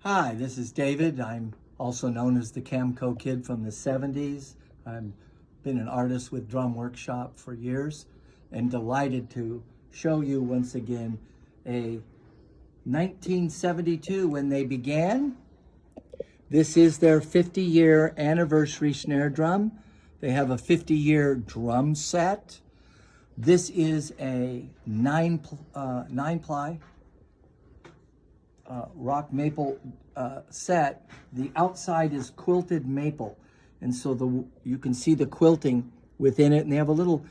Hi, this is David. I'm also known as the Camco Kid from the 70s. I've been an artist with Drum Workshop for years and delighted to show you once again a 1972 when they began. This is their 50-year anniversary snare drum. They have a 50-year drum set. This is a nine-ply rock maple set. The outside is quilted maple, and so you can see the quilting within it, and they have a little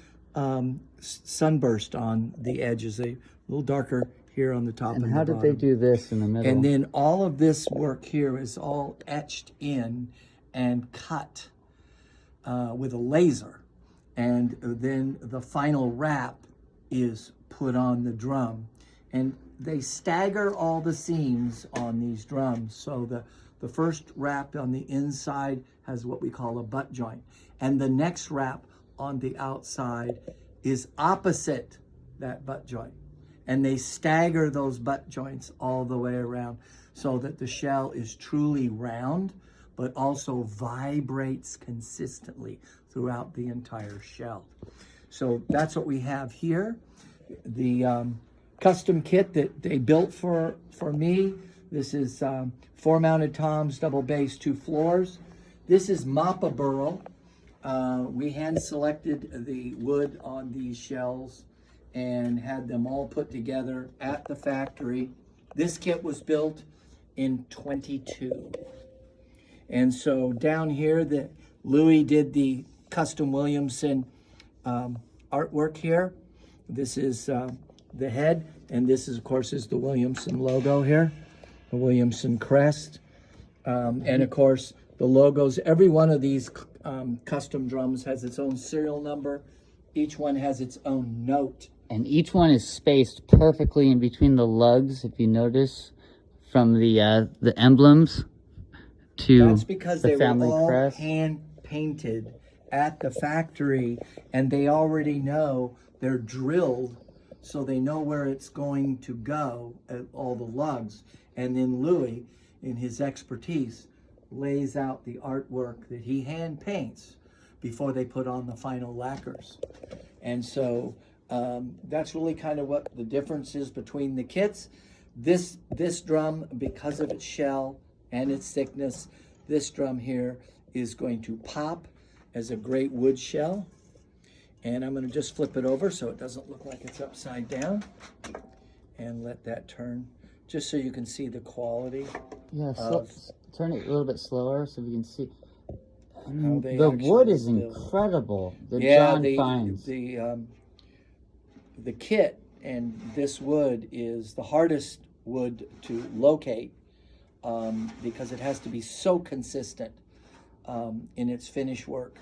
sunburst on the edges, a little darker here on the top and how the did they bottom. do this in the middle? And then all of this work here is all etched in and cut with a laser, and then the final wrap is put on the drum, and they stagger all the seams on these drums. So the first wrap on the inside has what we call a butt joint, and the next wrap on the outside is opposite that butt joint. And they stagger those butt joints all the way around so that the shell is truly round, but also vibrates consistently throughout the entire shell. So that's what we have here. The custom kit that they built for me. This is 4 mounted toms, double bass, 2 floors. This is Mappa burl. We hand selected the wood on these shells and had them all put together at the factory. This kit was built in 22. And so down here, Louis did the custom Williamson artwork here. This is the head, and this is, of course, is the Williamson logo here, the Williamson crest. And of course, the logos, every one of these custom drums has its own serial number. Each one has its own note. And each one is spaced perfectly in between the lugs, if you notice, from the emblems to That's because the they family were all crest. hand painted at the factory, and they already know they're drilled, so they know where it's going to go at all the lugs. And then Louis, in his expertise, lays out the artwork that he hand paints before they put on the final lacquers. And so that's really kind of what the difference is between the kits. This drum, because of its shell and its thickness, this drum here is going to pop as a great wood shell. And I'm going to just flip it over so it doesn't look like it's upside down, and let that turn just so you can see the quality. Yeah, turn it a little bit slower so we can see. I How mean, they the wood actually is build. incredible. The Yeah, John Fines. the kit and this wood is the hardest wood to locate because it has to be so consistent in its finish work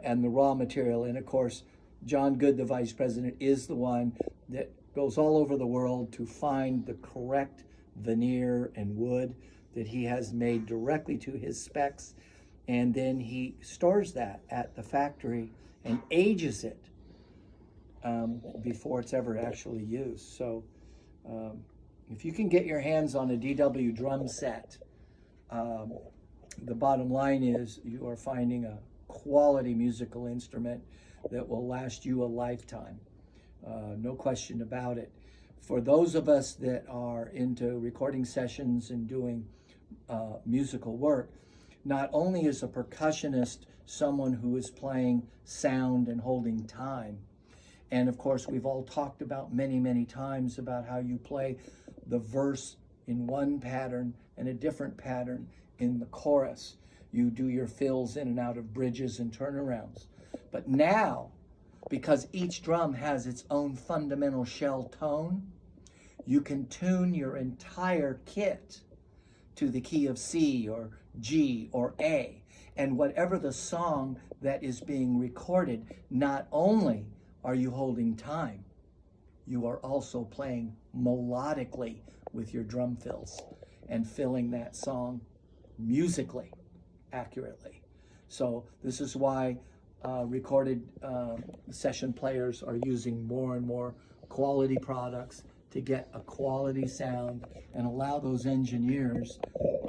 and the raw material. And of course, John Good, the vice president, is the one that goes all over the world to find the correct veneer and wood that he has made directly to his specs. And then he stores that at the factory and ages it before it's ever actually used. So if you can get your hands on a DW drum set, the bottom line is you are finding a quality musical instrument that will last you a lifetime. No question about it. For those of us that are into recording sessions and doing musical work, not only is a percussionist someone who is playing sound and holding time, and of course we've all talked about many times about how you play the verse in one pattern and a different pattern in the chorus. You do your fills in and out of bridges and turnarounds. But now, because each drum has its own fundamental shell tone, you can tune your entire kit to the key of C or G or A. And whatever the song that is being recorded, not only are you holding time, you are also playing melodically with your drum fills and filling that song musically accurately. So this is why recorded session players are using more and more quality products to get a quality sound and allow those engineers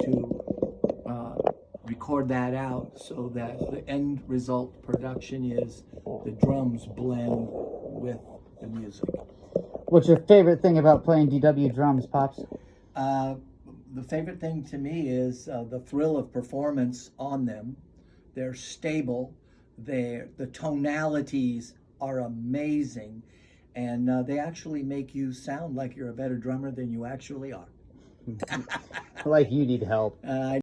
to record that out so that the end result production is the drums blend with the music. What's your favorite thing about playing DW drums, Pops? The favorite thing to me is the thrill of performance on them. They're stable. The tonalities are amazing. And they actually make you sound like you're a better drummer than you actually are. Like you need help.